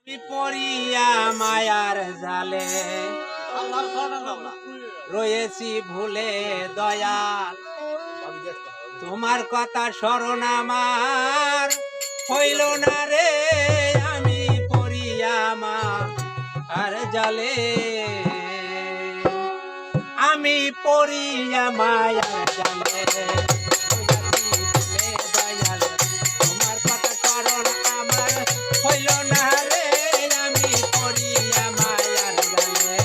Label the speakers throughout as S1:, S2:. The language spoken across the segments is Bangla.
S1: পড়িয়া মায়ার জালে রয়েছি ভুলে দয়াল, তোমার কথা স্মরণ আমার হইল না রে। আমি পড়িয়া মায়ার জালে, আমি পড়িয়া মায়ার জালে রয়েছি ভুলে দয়াল, তোমার কথা স্মরণ আমার হইল না রে। আমি পড়িয়া মায়ার জালে।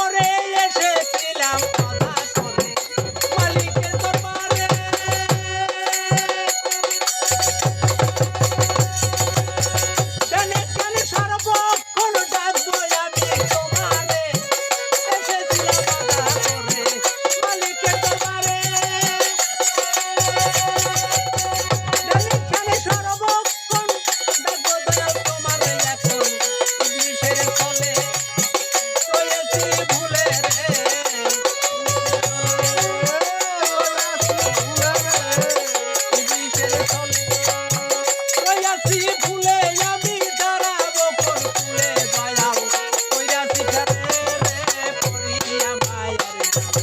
S1: ওরে এসেছিলাম কথা করে মালিকের দরবারে, ডানে কানে সর্বক্ষণ ডাকবো আমি তোমারে। এসেছিলাম কথা করে মালিকের দরবারে, ডানে কানে সর্বক্ষণ ডাকবো দয়াল তোমারে। এখন ইবলিশের ছলে রয়েছি ভুলে রে, ইবলিশের ছলে রয়েছি ভুলে। আমি দাঁড়াবো কোন কূলে দয়াল, কইরাছি ঘরে রে পড়িয়া মায়ার জালে।